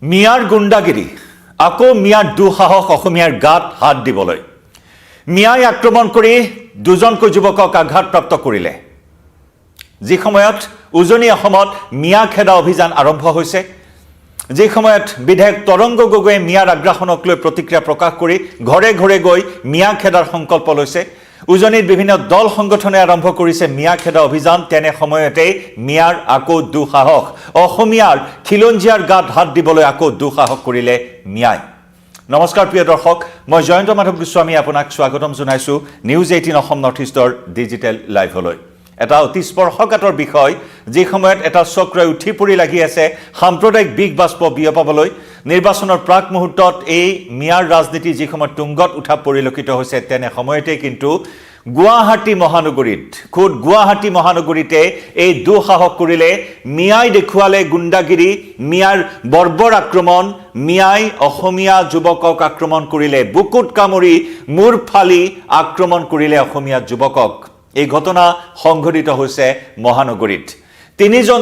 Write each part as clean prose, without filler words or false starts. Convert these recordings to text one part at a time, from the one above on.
মিয়াৰ গুণ্ডাগিৰি আকৌ মিয়াৰ দুঃসাহস অসমীয়াৰ গাত হাত দিবলৈ মিয়াই আক্ৰমণ কৰি দুজনকৈ যুৱকক আঘাতপ্ৰাপ্ত কৰিলে যি সময়ত উজনি অসমত মিয়া খেদা অভিযান আৰম্ভ হৈছে যি সময়ত বিধায়ক তৰংগ গগৈয়ে মিয়াৰ আগ্ৰাসনক লৈ প্ৰতিক্ৰিয়া প্ৰকাশ কৰি ঘৰে ঘৰে গৈ মিয়া খেদাৰ সংকল্প লৈছে উজনিত বিভিন্ন দল সংগঠনে আৰম্ভ কৰিছে মিয়া খেদা অভিযান তেনে সময়তে মিয়াৰ আকৌ দুঃসাহস অসমীয়াৰ খিলঞ্জিয়াৰ গাত হাত দিবলৈ আকৌ দুঃসাহস কৰিলে মিয়াই নমস্কাৰ প্ৰিয় দৰ্শক মই জয়ন্ত মাধৱ গোস্বামী আপোনাক স্বাগতম জনাইছো নিউজ 18 অসম নৰ্থ ইষ্টৰ ডিজিটেল লাইভলৈ এটা অতি স্পৰ্শকাতৰ বিষয় যি সময়ত এটা চক্ৰই উঠি পৰি লাগি আছে সাম্প্ৰদায়িক বিগ বাষ্প বিয়পাবলৈ নিৰ্বাচনৰ প্ৰাক মুহূৰ্তত এই মিয়াৰ ৰাজনীতি যি সময়ত তুংগত উঠা পৰিলক্ষিত হৈছে তেনে সময়তে কিন্তু গুৱাহাটী মহানগৰীত খুদ গুৱাহাটী মহানগৰীতে এই দুঃসাহস কৰিলে মিয়াই দেখুৱালে গুণ্ডাগিৰি মিয়াৰ বৰ্বৰ আক্ৰমণ মিয়াই অসমীয়া যুৱকক আক্ৰমণ কৰিলে বুকুত কামুৰি মূৰ ফালি আক্ৰমণ কৰিলে অসমীয়া যুৱকক এই ঘটনা সংঘটিত হৈছে মহানগৰীত তিনিজন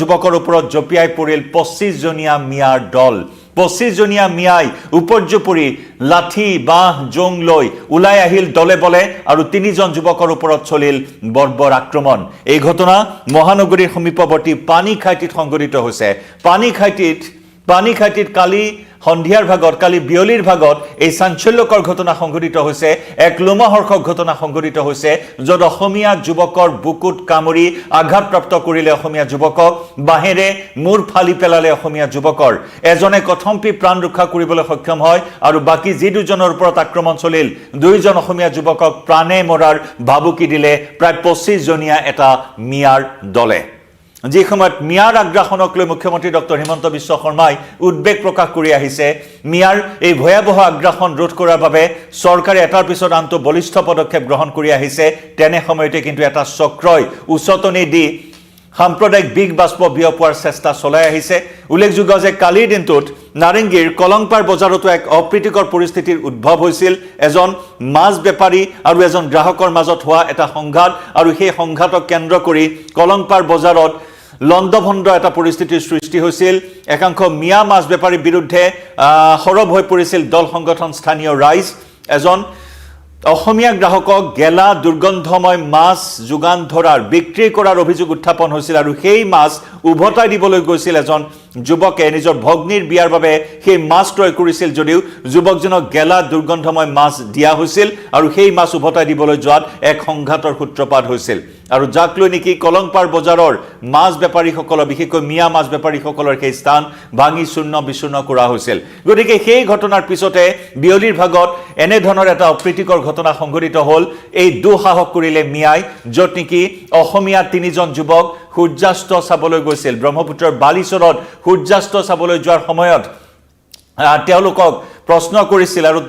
যুৱকৰ ওপৰত জপিয়াই পৰিল 25 জনীয়া মিয়াৰ দল 25 জনীয়া মিয়াই উপৰ্যুপৰি লাঠি বাহ জং লৈ উলাই আহিল দলে বলে আৰু তিনিজন যুৱকৰ ওপৰত চলিল বৰ্বৰ আক্ৰমণ এই ঘটনা মহানগৰীৰ সমীপৱৰ্তী পানীখাইটিত সংঘটিত হৈছে পানীখাইটিত কালি সন্ধিয়াৰ ভাগত কালি বিয়লিৰ ভাগত এই চাঞ্চল্যকৰ ঘটনা সংঘটিত হৈছে এক লোমহৰ্ষক ঘটনা সংঘটিত হৈছে য'ত অসমীয়া যুৱকৰ বুকুত কামুৰি আঘাতপ্ৰাপ্ত কৰিলে অসমীয়া যুৱকক বাহেৰে মূৰ ফালি পেলালে অসমীয়া যুৱকৰ এজনে কথম্পি প্ৰাণ ৰক্ষা কৰিবলৈ সক্ষম হয় আৰু বাকি যি দুজনৰ ওপৰত আক্ৰমণ চলিল দুইজন অসমীয়া যুৱকক প্ৰাণে মৰাৰ ভাবুকি দিলে প্ৰায় 25 জনীয়া এটা মিয়াৰ দলে যি সময়ত মিয়াৰ আগ্ৰাসনক লৈ মুখ্যমন্ত্ৰী ডক্টৰ হিমন্ত বিশ্ব শৰ্মাই উদ্বেগ প্ৰকাশ কৰি আহিছে মিয়াৰ এই ভয়াবহ আগ্ৰাসন ৰোধ কৰাৰ বাবে চৰকাৰে এটাৰ পিছত আনটো বলিষ্ঠ পদক্ষেপ গ্ৰহণ কৰি আহিছে তেনে সময়তে কিন্তু এটা চক্ৰই উচতনি দি সাম্প্ৰদায়িক বিগ বাষ্প বিয়পোৱাৰ চেষ্টা চলাই আহিছে উল্লেখযোগ্য যে কালিৰ দিনটোত নাৰেংগীৰ কলংপাৰ বজাৰতো এক অপ্ৰীতিকৰ পৰিস্থিতিৰ উদ্ভৱ হৈছিল এজন মাছ বেপাৰী আৰু এজন গ্ৰাহকৰ মাজত হোৱা এটা সংঘাত আৰু সেই সংঘাতক কেন্দ্ৰ কৰি কলংপাৰ বজাৰত লণ্ডভণ্ড এটা পৰিস্থিতিৰ সৃষ্টি হৈছিল একাংশ মিয়া মাছ বেপাৰীৰ বিৰুদ্ধে সৰব হৈ পৰিছিল দল সংগঠন স্থানীয় ৰাইজ এজন অসমীয়া গ্ৰাহকক গেলা দুৰ্গন্ধময় মাছ যোগান ধৰাৰ বিক্ৰী কৰাৰ অভিযোগ উত্থাপন হৈছিল আৰু সেই মাছ উভতাই দিবলৈ গৈছিল এজন যুৱকে নিজৰ ভগ্নীৰ বিয়াৰ বাবে সেই মাছ ক্ৰয় কৰিছিল যদিও যুৱকজনক গেলা দুৰ্গন্ধময় মাছ দিয়া হৈছিল আৰু সেই মাছ উভতাই দিবলৈ যোৱাত এক সংঘাতৰ সূত্ৰপাত হৈছিল আৰু যাক লৈ নেকি কলংপাৰ বজাৰৰ মাছ বেপাৰীসকলৰ বিশেষকৈ মিয়া মাছ বেপাৰীসকলৰ সেই স্থান ভাঙি চূৰ্ণ বিচূৰ্ণ কৰা হৈছিল গতিকে সেই ঘটনাৰ পিছতে বিয়লিৰ ভাগত এনে ধৰণৰ এটা অপ্ৰীতিকৰ ঘটনা সংঘটিত হ'ল এই দুঃসাহস কৰিলে মিয়াই য'ত নেকি অসমীয়া তিনিজন যুৱক সূৰ্যাস্ত চাবলৈ গৈছিল ব্ৰহ্মপুত্ৰৰ বালিচৰত সূৰ্যাস্ত চাবলৈ যোৱাৰ সময়ত তেওঁলোকক প্ৰশ্ন কৰিছিল আৰু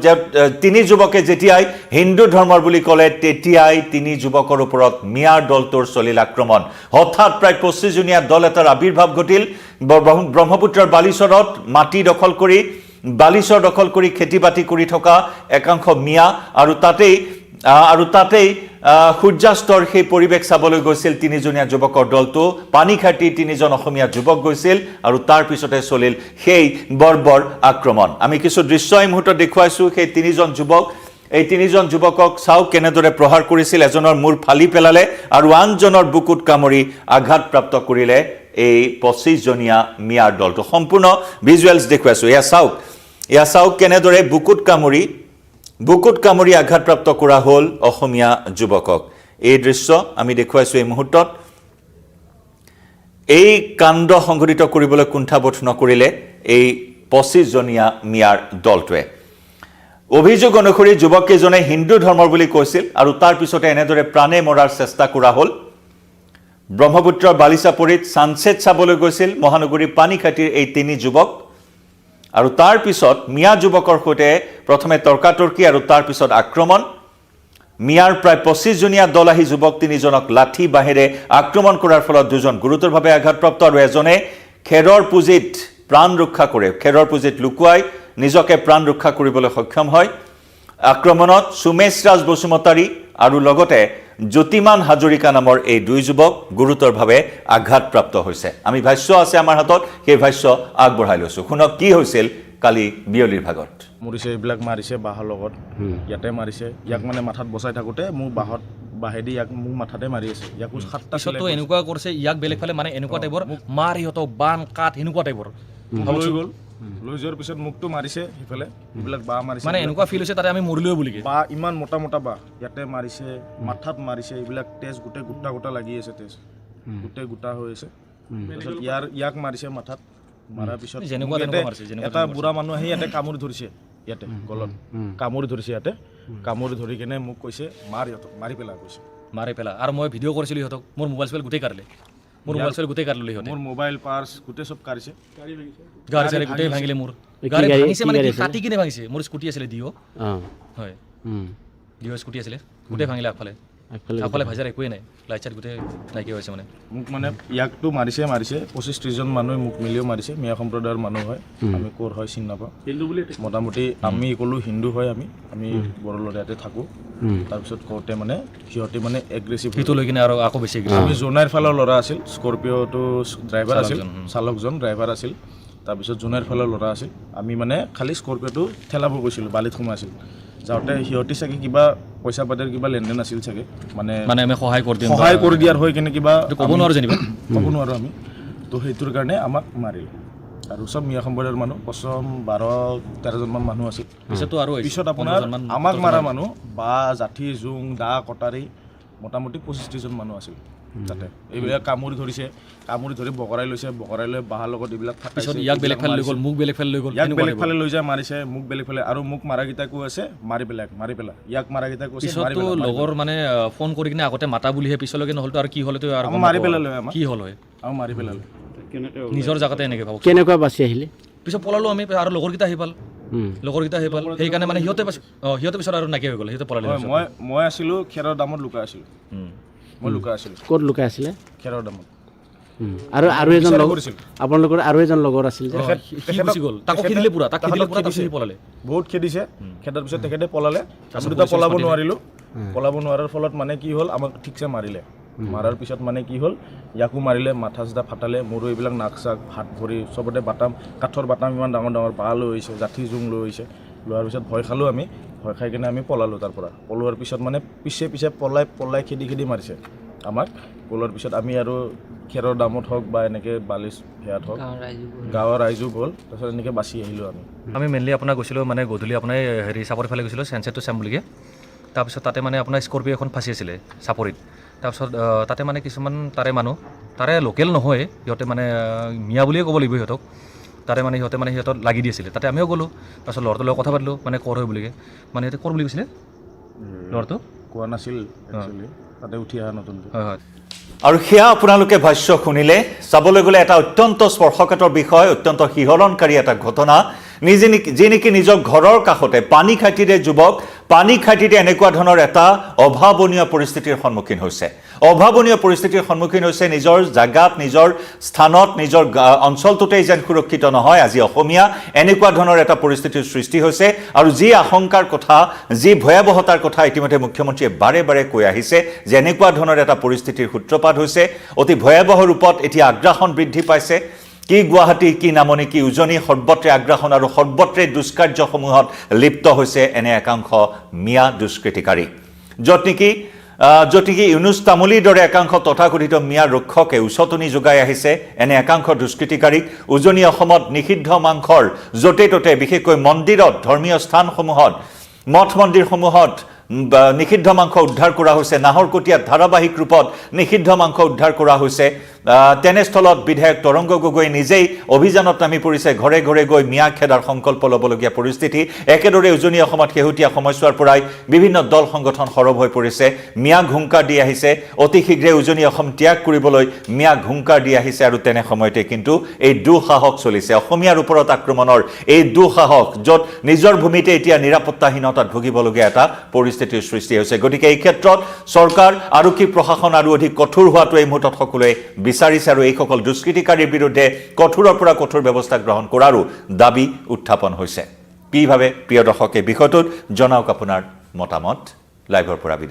তিনি যুৱকে যেতিয়াই হিন্দু ধৰ্মৰ বুলি ক'লে তেতিয়াই তিনি যুৱকৰ ওপৰত মিয়াৰ দলটোৰ চলিল আক্ৰমণ হঠাৎ প্ৰায় 25 জনীয়া দল এটাৰ আবিৰ্ভাৱ ঘটিল ব্ৰহ্মপুত্ৰৰ বালিচৰত মাটি দখল কৰি খেতি বাতি কৰি থকা একাংশ মিয়া আৰু তাতেই সূৰ্যাস্তৰ সেই পৰিৱেশ চাবলৈ গৈছিল তিনিজনীয়া যুৱকৰ দলটো পানীখাইটি তিনিজন অসমীয়া যুৱক গৈছিল আৰু তাৰ পিছতে চলিল সেই বৰ্বৰ আক্ৰমণ আমি কিছু দৃশ্য এই মুহূৰ্তত দেখুৱাইছো সেই তিনিজন যুৱকক চাওক কেনেদৰে প্ৰহাৰ কৰিছিল এজনৰ মূৰ ফালি পেলালে আৰু আনজনৰ বুকুত কামুৰি আঘাতপ্ৰাপ্ত কৰিলে এই 25 জনীয়া মিয়াৰ দলটো সম্পূৰ্ণ ভিজুৱেলছ দেখুৱাইছো এয়া চাওক কেনেদৰে বুকুত কামুৰি আঘাতপ্ৰাপ্ত কৰা হ'ল অসমীয়া যুৱকক এই দৃশ্য আমি দেখুৱাইছো এই মুহূৰ্তত এই কাণ্ড সংঘটিত কৰিবলৈ কুণ্ঠাবোধ নকৰিলে এই 25 জনীয়া মিয়াৰ দলটোৱে অভিযোগ অনুসৰি যুৱককেইজনে হিন্দু ধৰ্মৰ বুলি কৈছিল আৰু তাৰ পিছতে এনেদৰে প্ৰাণে মৰাৰ চেষ্টা কৰা হ'ল ব্ৰহ্মপুত্ৰৰ বালিচাপৰিত ছানছেট চাবলৈ গৈছিল মহানগৰীৰ পানীখাইটিৰ এই তিনি যুৱক আৰু তাৰ পিছত মিয়া যুৱকৰ সৈতে প্ৰথমে তৰ্কাতৰ্কি আৰু তাৰ পিছত আক্ৰমণ মিয়াৰ প্ৰায় 25 জনীয়া দল আহি যুৱক তিনিজনক লাঠি বাহেৰে আক্ৰমণ কৰাৰ ফলত দুজন গুৰুতৰভাৱে আঘাতপ্ৰাপ্ত আৰু এজনে খেৰৰ পুঁজিত লুকুৱাই নিজকে প্ৰাণ ৰক্ষা কৰিবলৈ সক্ষম হয় আক্ৰমণত সুমেশ ৰাজ বসুমতাৰী আৰু লগতে জ্যোতিমান হাজৰিকা নামৰ এই দুই যুৱক গুৰুতৰভাৱে আঘাতপ্ৰাপ্ত হৈছে আমি ভাষ্য আছে আমাৰ হাতত সেই ভাষ্য আগবঢ়াই লৈছো শুনক কি হৈছিল কালি বিয়লিৰ ভাগত মৰিছে এইবিলাক মাৰিছে বাহৰ লগত ইয়াতে মাৰিছে ইয়াক মানে মাথাত বচাই থাকোঁতে মোৰ বাহেদি ইয়াক মোৰ মাথাতে মাৰি আছে ইয়াকো 7টা পিছতো এনেকুৱা কৰিছে ইয়াক বেলেগ ফালে মানে এনেকুৱা টাইপৰ মাৰ সিহঁতক বান কাঠ এনেকুৱা টাইপৰ লৈ গ'ল লৈ যোৱাৰ পিছত মুখটো মাৰিছে সিফালে এইবিলাক বাহ মাৰিছে মানে এনেকুৱা ফিল হৈছে তাতে আমি মৰিলেও বুলি বাহ ইমান মোটা মোটা বাহ ইয়াতে মাৰিছে মাথাত মাৰিছে এইবিলাক তেজ গোটেই গোটা গোটা লাগি আছে তেজ গোটেই গোটা হৈ আছে তাৰপিছত ইয়াক মাৰিছে মাথাত মাৰাৰ পিছত এটা বুঢ়া মানুহ আহি ইয়াতে কামুৰি ধৰিছে ইয়াতে গলত কামুৰি ধৰিছে ইয়াতে কামুৰি ধৰি কেনে মোক কৈছে মাৰ ইহঁতক মাৰি পেলা কৈছে মাৰি পেলা আৰু মই ভিডিঅ' কৰিছিলোঁ সিহঁতক মোৰ মোবাইল চোবাইল গোটেই কাঢ়িলে মোৰ মোবাইল চোবাইল গোটেই কাঢ়িলে সিহঁতে মোৰ মোবাইল পাৰ্চ গোটেই চব কাঢ়িছে গাড়ী চাড়ী গোটেই ভাঙিলে মোৰ গাড়ী ভাঙিছে মানে কি কাটি কিনে ভাঙিছে মোৰ স্কুটি আছিলে দিঅ' হয় দিঅ' স্কুটি আছিলে গোটেই ভাঙিলে আগফালে ভাইজাৰ একোৱেই নাই লাইট চাইট গোটেই নাইকিয়া হৈছে মানে মোক মানে ইয়াকতো মাৰিছে 25-30জন মানুহে মোক মিলিও মাৰিছে মিয়া সম্প্ৰদায়ৰ মানুহ হয় আমি ক'ৰ হয় চিনি নাপাওঁ হিন্দু বুলি মোটামুটি আমি ক'লো হিন্দু হয় আমি বড়োৰ ইয়াতে থাকোঁ তাৰপিছত কওঁতে মানে সিহঁতে মানে এগ্ৰেছিভ সেইটো লৈ কিনে আৰু আকৌ বেছি আমি জোনাইৰ ফালৰ ল'ৰা আছিল স্কৰপিঅ'টো ড্ৰাইভাৰ আছিল চালকজন ড্ৰাইভাৰ আছিল তাৰপিছত জোনাইৰ ফালৰ ল'ৰা আছিল আমি মানে খালি স্কৰপিঅ'টো ঠেলাব গৈছিলোঁ বালিত সোমাইছিল যাওঁতে সিহঁতে চাগে কিবা পইচা পাতিৰ কিবা লেনদেন আছিল চাগে মানে আমি সহায় কৰি দিয়াৰ হৈ কিনে কিবা ক'ব নোৱাৰোঁ যেনিবা ক'ব নোৱাৰোঁ আমি তো সেইটোৰ কাৰণে আমাক মাৰিল আৰু চব মিয়া সম্প্ৰদায়ৰ মানুহ পচম 12-13জনমান মানুহ আছিল পিছত আপোনাৰ আমাক মাৰা মানুহ বা জাঠি জোং দা কটাৰী মোটামুটি 25-30জন মানুহ আছিল তাতে এইবিলাক কামুৰি ধৰি বকৰাই লৈ বাহাৰ লগত এইবিলাক ইয়াক বেলেগ ফালে লৈ গ'ল মোক বেলেগ ফালে লৈ গ'ল ইয়াক বেলেগ ফালে লৈ যায় মাৰিছে মোক বেলেগ ফালে আৰু মোক মাৰাকেইটাকো আছে মাৰি পেলা ইয়াক মাৰাকেইটাকো আছে পিছতো লগৰ মানে ফোন কৰি কিনে আগতে মাতা বুলিহে পিছলৈকে নহ'লতো আৰু কি হ'লেতো আৰু মাৰি পেলালে কি হ'ল হয় আৰু মাৰি পেলালে নিজৰ জাগাতে এনেকৈ ভাবক কেনেকুৱা বাচি আহিলে পিছত পলালো আমি আৰু লগৰকেইটা আহি পাল সেইকাৰণে মানে সিহঁতে পিছত আৰু নাইকিয়া হৈ গ'ল সিহঁতে পলালে মই আছিলোঁ খেৰৰ দামত লুকাই আছিলোঁ ক'ত লুকাই আছিলে খেৰৰ দামত আৰু এজন লগৰ আপোনালোকৰ আৰু এজন লগৰ আছিল যে তাকো খেদিলে পুৰা পলালে বহুত খেদিছে খেদাৰ পিছত তেখেতে পলালে আমি দুটা পলাব নোৱাৰাৰ ফলত মানে কি হ'ল আমাক ঠিকছে মাৰিলে মাৰাৰ পিছত মানে কি হ'ল ইয়াকো মাৰিলে মাথা চাথা ফাটালে মোৰো এইবিলাক নাক চাক হাত ভৰি চবতে কাঠৰ বাটাম ইমান ডাঙৰ বাঁহ লৈ আহিছে জাঠি জোং লৈ আহিছে লোৱাৰ পিছত ভয় খালোঁ আমি ভয় খাই কিনে আমি পলালোঁ তাৰ পৰা পলোৱাৰ পিছত মানে পিছে পলাই খেদি মাৰিছে আমাক পলোৱাৰ পিছত আমি আৰু খেৰৰ দামত হওক বা এনেকৈ বালিচ সেয়াত হওক গাঁৱৰ ৰাইজো গ'ল তাৰপিছত এনেকৈ বাচি আহিলোঁ আমি মেইনলি আপোনাৰ গৈছিলোঁ মানে গধূলি আপোনাৰ হেৰি চাপৰি ফালে গৈছিলোঁ চেনচেটটো চাম বুলিকে তাৰপিছত তাতে মানে আপোনাৰ স্কৰপিঅ' এখন ফাঁচি আছিলে চাপৰিত তাৰপিছত তাতে মানে কিছুমান তাৰে লোকেল নহয় সিহঁতে মানে মিয়া বুলিয়ে ক'ব লাগিব সিহঁতক তাতে মানে সিহঁতৰ লাগি দি আছিলে তাতে আমিও গ'লোঁ তাৰপিছত ল'ৰাটোৰ লগত কথা পাতিলোঁ মানে ক'ৰ হয় বুলিকে মানে সিহঁতে ক'ৰ বুলি কৈছিলে ল'ৰাটো কোৱা নাছিল তাতে উঠি অহা নতুনকৈ হয় আৰু সেয়া আপোনালোকে ভাষ্য শুনিলে চাবলৈ গ'লে এটা অত্যন্ত স্পৰ্শকাতৰ বিষয় অত্যন্ত শিহৰণকাৰী এটা ঘটনা যি নেকি নিজৰ ঘৰৰ কাষতে পানী খাটিৰে যুৱক পানী খাটিৰে এনেকুৱা ধৰণৰ এটা অভাৱনীয় পৰিস্থিতিৰ সন্মুখীন হৈছে নিজৰ জাগাত নিজৰ স্থানত নিজৰ অঞ্চলটোতেই যেন সুৰক্ষিত নহয় আজি অসমীয়া এনেকুৱা ধৰণৰ এটা পৰিস্থিতিৰ সৃষ্টি হৈছে আৰু যি আশংকাৰ কথা যি ভয়াৱহতাৰ কথা ইতিমধ্যে মুখ্যমন্ত্ৰীয়ে বাৰে কৈ আহিছে যে এনেকুৱা ধৰণৰ এটা পৰিস্থিতিৰ সূত্ৰপাত হৈছে অতি ভয়াৱহ ৰূপত এতিয়া আগ্ৰাসন বৃদ্ধি পাইছে কি গুৱাহাটী কি নামনি কি উজনি সৰ্বত্ৰে আগ্ৰাসন আৰু সৰ্বত্ৰে দুষ্কাৰ্যসমূহত লিপ্ত হৈছে এনে একাংশ মিয়া দুষ্কৃতিকাৰী য'ত নেকি ইউনুছ তামুলীৰ দৰে একাংশ তথাকথিত মিয়া ৰক্ষকে উচতনি যোগাই আহিছে এনে একাংশ দুষ্কৃতিকাৰীক উজনি অসমত নিষিদ্ধ মাংসৰ য'তে ত'তে বিশেষকৈ মন্দিৰত ধৰ্মীয় স্থানসমূহত মঠ মন্দিৰসমূহত নিষিদ্ধ মাংস উদ্ধাৰ কৰা হৈছে নাহৰকটীয়াত ধাৰাবাহিক ৰূপত নিষিদ্ধ মাংস উদ্ধাৰ কৰা হৈছে তেনেস্থলত বিধায়ক তৰংগ গগৈ নিজেই অভিযানত নামি পৰিছে ঘৰে গৈ মিয়া খেদাৰ সংকল্প ল'বলগীয়া পৰিস্থিতি একেদৰে উজনি অসমত শেহতীয়া সময়ছোৱাৰ পৰাই বিভিন্ন দল সংগঠন সৰব হৈ পৰিছে মিয়া ঘুংকাৰ দি আহিছে অতি শীঘ্ৰে উজনি অসম ত্যাগ কৰিবলৈ মিয়া ঘুংকাৰ দি আহিছে আৰু তেনে সময়তে কিন্তু এই দুঃসাহস চলিছে অসমীয়াৰ ওপৰত আক্ৰমণৰ এই দুঃসাহস য'ত নিজৰ ভূমিতে এতিয়া নিৰাপত্তাহীনতাত ভুগিবলগীয়া এটা পৰিস্থিতিৰ সৃষ্টি হৈছে গতিকে এই ক্ষেত্ৰত চৰকাৰ আৰক্ষী প্ৰশাসন আৰু অধিক কঠোৰ হোৱাটো এই মুহূৰ্তত সকলোৱে বিচাৰিছে আৰু এইসকল দুষ্কৃতিকাৰীৰ বিৰুদ্ধে কঠোৰৰ পৰা কঠোৰ ব্যৱস্থা গ্ৰহণ কৰাৰো দাবী উত্থাপন হৈছে কি ভাবে প্ৰিয় দৰ্শক এই বিষয়টোত জনাওক আপোনাৰ মতামত লাইভৰ পৰা